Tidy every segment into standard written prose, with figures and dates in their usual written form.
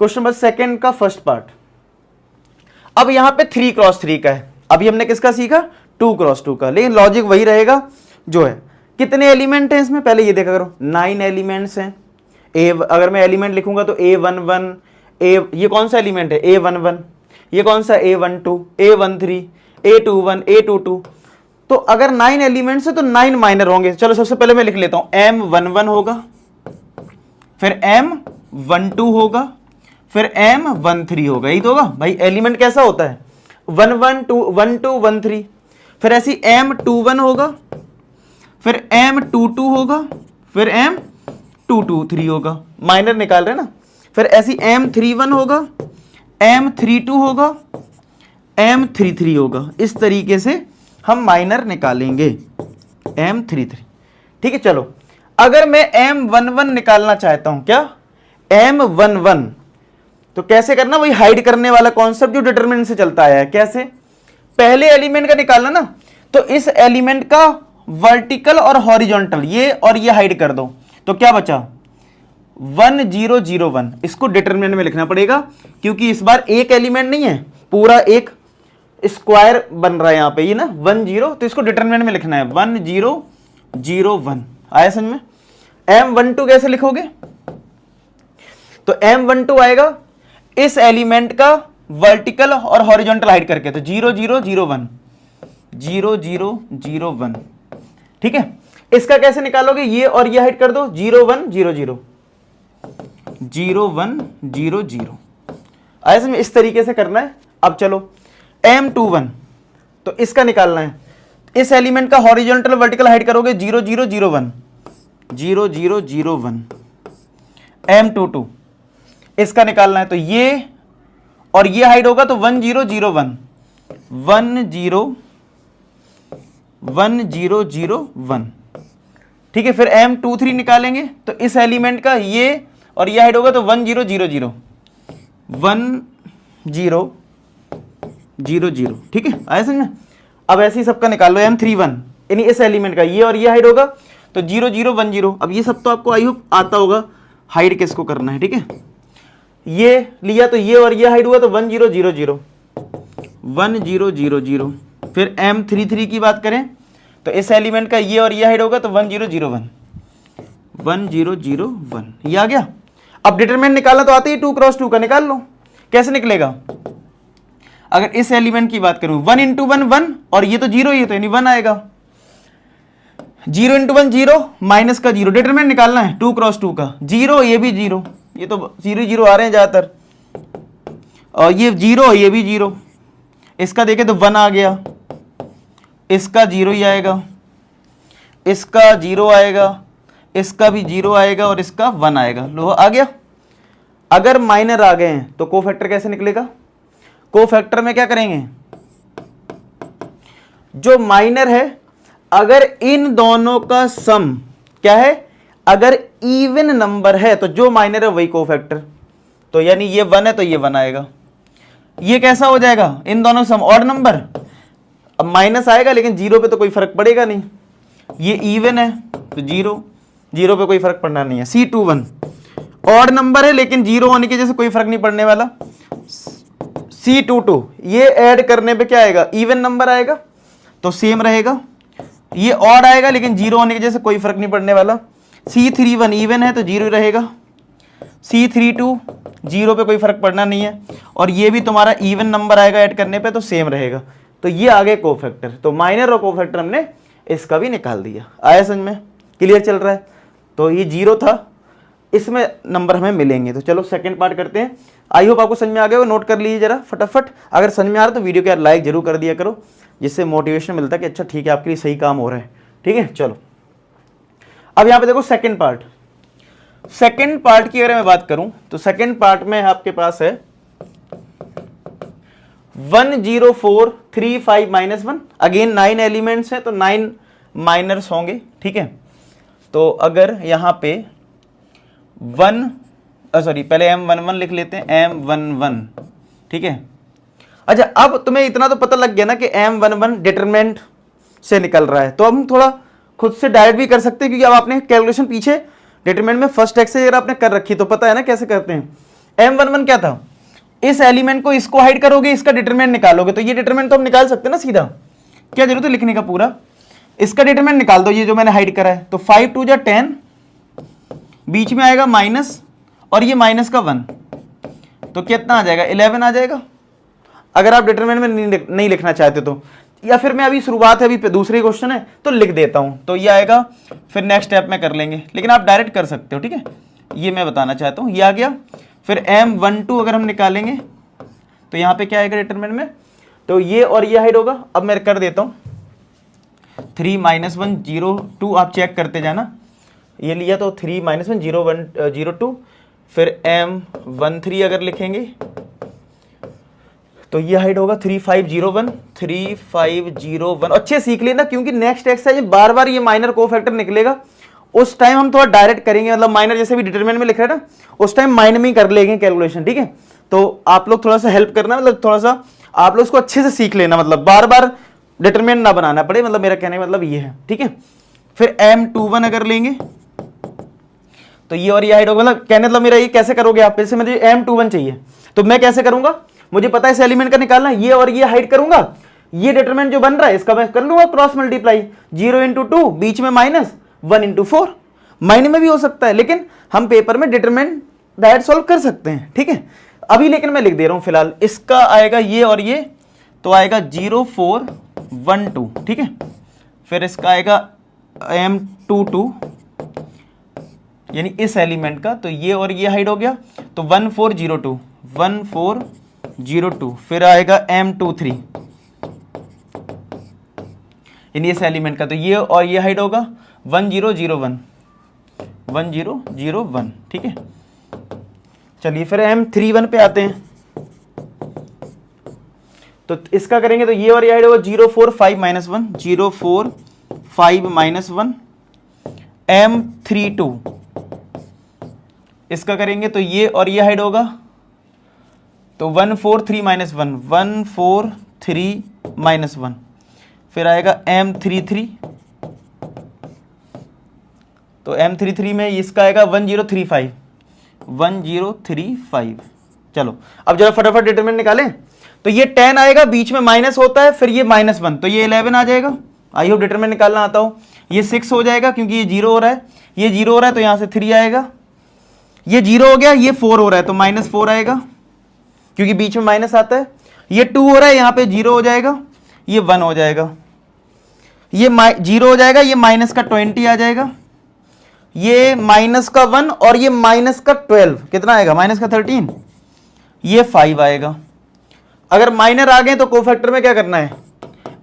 Question number second का first part. अब यहां पे 3x3 का है, अभी हमने किसका सीखा 2x2 का, लेकिन लॉजिक वही रहेगा जो है। कितने एलिमेंट हैं इसमें पहले ये देखा करो, 9 एलिमेंट्स हैं। ए अगर मैं एलिमेंट लिखूंगा तो A11 ये कौन सा एलिमेंट है A11, ये कौन सा A12 A13 A21 A22। तो अगर 9 एलिमेंट्स है तो 9 माइनर होंगे। चलो सबसे पहले मैं लिख लेता हूं, M11 होगा, फिर M12 होगा, फिर M13 होगा। यही तो होगा भाई, एलिमेंट कैसा होता है 1 1 2 1 2 1 3। फिर ऐसी M21 होगा, फिर M22 होगा, फिर M223 होगा, माइनर निकाल रहे ना। फिर ऐसी M31 होगा, M32 होगा, M33 होगा। इस तरीके से हम माइनर निकालेंगे M33। ठीक है, चलो अगर मैं M11 निकालना चाहता हूं, क्या M11, तो कैसे करना, वही हाइड करने वाला कॉन्सेप्ट जो डिटरमिनेंट से चलता आया है। कैसे, पहले एलिमेंट का निकालना ना, तो इस एलिमेंट का वर्टिकल और हॉरिजॉन्टल ये और ये हाइड कर दो, तो क्या बचा 1 0 0 1। इसको डिटरमिनेंट में लिखना पड़ेगा क्योंकि इस बार एक एलिमेंट नहीं है, पूरा एक स्क्वायर बन रहा है यहां पे, ये ना 1 0, तो इसको डिटरमिनेंट में लिखना है 1 0 0 1। आया समझ में। M12 कैसे लिखोगे, तो M12 आएगा इस एलिमेंट का वर्टिकल और हॉरिजॉन्टल हाइड करके, तो 0 0 0 1 0 0 0 1। ठीक है, इसका कैसे निकालोगे, ये और ये हाइड कर दो, 0 1 0 0 0 1 0 0। आया समझ, इस तरीके से करना है। अब चलो M21, तो इसका निकालना है, इस एलिमेंट का हॉरिजॉन्टल वर्टिकल हाइड करोगे 0 0 0 1 0 0 0 1। M22 इसका निकालना है, तो ये और ये हाइड होगा तो 1 0 0 1 1 0 1 0 0 1। ठीक है, फिर M23 निकालेंगे, तो इस एलिमेंट का ये और ये हाइड होगा तो 1 0 0 0 1 0 0 0। ठीक है, आया समझ में। अब ऐसे ही सबका निकाल लो, M31 यानी इस एलिमेंट का ये और ये हाइड होगा तो 0 0 1 0। अब ये सब तो आपको आई होप आता होगा हाइड किसको करना है। ठीक है, ये लिया तो ये और ये हाइड हुआ तो 1 0 0 0 1 0 0 0। फिर M33 की बात करें तो इस एलिमेंट का ये और ये हाइड होगा तो 1 0 0 1 1 0 0 1। ये आ गया। अब डिटरमिनेंट निकालना तो आते ही 2x2 का निकाल लो। कैसे निकलेगा, अगर इस एलिमेंट की बात करूं 1 × 1 1 और ये तो 0 ही है तो यानी 1 आएगा। 0 × 1 0 माइनस का 0, डिटरमिनेंट निकालना है 2x2 का। 0 ये भी 0, ये तो 0 0 आ रहे हैं ज्यादातर, और ये 0 ये भी 0। इसका देखें तो 1 आ गया, इसका 0 ही आएगा, इसका 0 आएगा, इसका भी 0 आएगा और इसका 1 आएगा। लो आ गया। अगर माइनर आ गए हैं तो कोफैक्टर कैसे निकलेगा, कोफैक्टर में क्या करेंगे, जो माइनर है अगर इन दोनों का सम क्या है, अगर इवन नंबर है तो जो माइनर है वही कोफैक्टर। तो यानी ये 1 है तो ये 1 आएगा। ये कैसा हो जाएगा, इन दोनों सम ऑड नंबर, अब माइनस आएगा लेकिन 0 पे तो कोई फर्क पड़ेगा नहीं। ये इवन है तो 0 0 पे कोई फर्क पड़ना नहीं है। C21 ऑड नंबर है लेकिन 0 होने की वजह से कोई फर्क नहीं पड़ने वाला। C22 ये ऐड करने पे क्या आएगा, इवन नंबर आएगा तो सेम रहेगा। ये ऑड आएगा लेकिन 0 होने की वजह से कोई फर्क नहीं पड़ने वाला। C31 इवन है तो 0 रहेगा। C32 0 पे कोई फर्क पड़ना नहीं है, और ये भी तुम्हारा इवन नंबर आएगा ऐड करने पे तो सेम रहेगा। तो ये आ गए कोफैक्टर। तो माइनर और कोफैक्टर हमने इसका भी निकाल दिया। आया समझ में, क्लियर चल रहा है। तो ये 0 था, इसमें नंबर हमें मिलेंगे। तो चलो सेकंड पार्ट करते हैं। आई होप आपको समझ में आ गया हो, नोट कर लीजिए जरा फटाफट। अगर समझ में आ रहा तो वीडियो को यार लाइक जरूर कर दिया करो, जिससे मोटिवेशन मिलता है कि अच्छा ठीक है आपके लिए सही काम हो रहा है। ठीक है, चलो अब यहाँ पे देखो सेकंड पार्ट। सेकंड पार्ट की अगर मैं बात करूं तो सेकंड पार्ट में आपके पास है 1 0 4 3 5 -1। अगेन 9 एलिमेंट्स हैं तो 9 माइनर्स होंगे। ठीक है, तो अगर यहां पे पहले M11 लिख लेते हैं, M11। ठीक है, अच्छा अब तुम्हें इतना तो पता लग गया ना कि M11 डिटरमिनेंट से निकल रहा है, तो हम थोड़ा खुद से डायरेक्ट भी कर सकते हैं क्योंकि अब आपने कैलकुलेशन पीछे डिटरमिनेंट में फर्स्ट एक्सरसाइज अगर आपने कर रखी तो पता है ना कैसे करते हैं। M11 क्या था, इस एलिमेंट को इसको हाइड करोगे, इसका डिटरमिनेंट निकालोगे, तो ये डिटरमिनेंट तो हम निकाल सकते हैं ना सीधा, क्या जरूरत है लिखने का पूरा, इसका डिटरमिनेंट निकाल दो, ये जो मैंने हाइड करा है, तो 5 2 जा 10, बीच में आएगा माइनस, और ये माइनस का 1, तो कितना आ जाएगा 11 आ जाएगा, अगर आप डिटरमिनेंट में नहीं लिखना चाहते तो, या फिर मैं अभी शुरुआत है, अभी दूसरी क्वेश्चन है तो लिख देता हूं, तो ये आएगा, फिर नेक्स्ट स्टेप में कर लेंगे, लेकिन आप डायरेक्ट कर सकते हो, ठीक है, ये मैं बताना चाहता हूं, ये आ गया। फिर M12 अगर हम निकालेंगे तो यहाँ पे क्या आएगा डिटरमिनेंट में, तो ये और ये हाइड होगा, अब मैं कर देता हूँ 3 -1 0 2, आप चेक करते जाना, ये लिया तो 3 -1 0 1 0 2, फिर M13 अगर लिखेंगे तो ये हाइड होगा 3 5 0 1 3 5 0 1, अच्छे सीख लेना क्योंकि नेक्स्ट एक्सरसाइज बार बार ये माइनर कोफैक्टर निकलेगा, उस टाइम हम थोड़ा डायरेक्ट करेंगे, मतलब माइनर जैसे भी डिटरमिनेंट में लिख रहे हैं ना, उस टाइम माइनर में ही कर लेंगे कैलकुलेशन, ठीक है। तो आप लोग थोड़ा सा हेल्प करना, मतलब थोड़ा सा आप लोग इसको अच्छे से सीख लेना, मतलब बार बार डिटरमिनेंट ना बनाना पड़े, मतलब मेरा कहने का मतलब ये है, ठीक है। फिर M21 अगर लेंगे तो ये और ये हाइड होगा, मतलब कहने मतलब मेरा ये कैसे करोगे आप, जैसे मुझे M21 चाहिए तो मैं कैसे करूंगा, मुझे पता है इस एलिमेंट का निकालना, ये और ये हाइड करूंगा, ये डिटरमिनेंट जो बन रहा है इसका मैं कर लूंगा क्रॉस मल्टीप्लाई, 0 × 2 बीच में माइनस, 1 × 4, माइनस में भी हो सकता है, लेकिन हम पेपर में डिटरमिनेंट डायरेक्ट सॉल्व कर सकते हैं, ठीक है। अभी लेकिन मैं लिख दे रहा हूं फिलहाल, इसका आएगा ये और ये, तो आएगा 0 4 1 2, ठीक है। फिर इसका आएगा M22 यानी इस एलिमेंट का, तो ये और ये हाइड हो गया, तो 1 4 0 2 1 4 0 2, फिर आएगा M23 यानी इस एलिमेंट का, तो ये और ये हाइड होगा 1 0 0 1 1 0 0 1, ठीक है। चलिए फिर M31 पे आते हैं, तो इसका करेंगे तो ये और ये हाइड होगा 0 4 5 -1 0 4 5 -1, M32 इसका करेंगे तो ये और ये हाइड होगा, तो 1 4 3 -1 1 4 3 -1, फिर आएगा M33, तो M33 में इसका आएगा 1 0 3 5 1 0 3 5। चलो अब जरा फटाफट डिटरमिनेंट निकालें, तो ये 10 आएगा, बीच में माइनस होता है, फिर ये -1, तो ये 11 आ जाएगा, आई होप डिटरमिनेंट निकालना आता हो। ये 6 हो जाएगा क्योंकि ये 0 हो रहा है, ये 0 हो रहा है तो यहाँ से 3 आएगा, ये 0 हो गया, ये 4 हो रहा है तो -4 आएगा क्योंकि बीच में माइनस आता है, ये 2 हो रहा है, यहाँ पे 0 हो जाएगा, ये 1 हो जाएगा, ये 0 हो जाएगा, ये माइनस का 20 आ जाएगा, ये माइनस का 1 और ये माइनस का 12, कितना आएगा माइनस का 13, ये 5 आएगा। अगर माइनर आ गए तो कोफैक्टर में क्या करना है,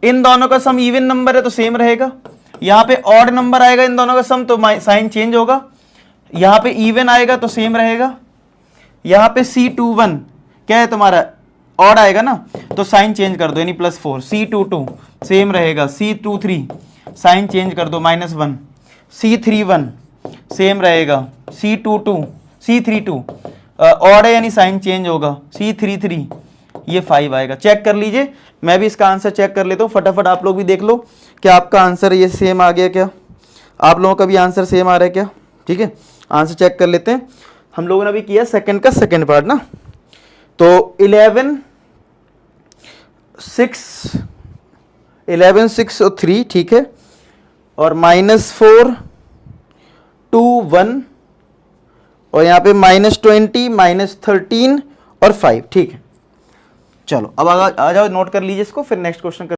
इन दोनों का सम इवन नंबर है तो सेम रहेगा, यहाँ पे ऑड नंबर आएगा इन दोनों का सम तो साइन चेंज होगा, यहाँ पे इवन आएगा तो सेम रहेगा, यहाँ पे C21 क्या है तुम्हारा ऑड आएगा ना, तो साइन चेंज कर दो यानी +4, C22 सेम रहेगा, C23 साइन चेंज कर दो -1, C31 सेम रहेगा, C32 ऑड है यानी साइन चेंज होगा, C33 ये 5 आएगा। चेक कर लीजिए, मैं भी इसका आंसर चेक कर लेता हूँ, फटाफट आप लोग भी देख लो क्या आपका आंसर ये सेम आ गया, क्या आप लोगों का भी आंसर सेम आ रहा है क्या, ठीक है। आंसर चेक कर लेते हैं, हम लोगों ने अभी किया सेकंड का सेकंड पार्ट ना, तो 11 6 और 3, ठीक है, और -4 2 1 और यहाँ पे -20 -13 और 5, ठीक है। चलो अब आ जाओ, नोट कर लीजिए इसको, फिर नेक्स्ट क्वेश्चन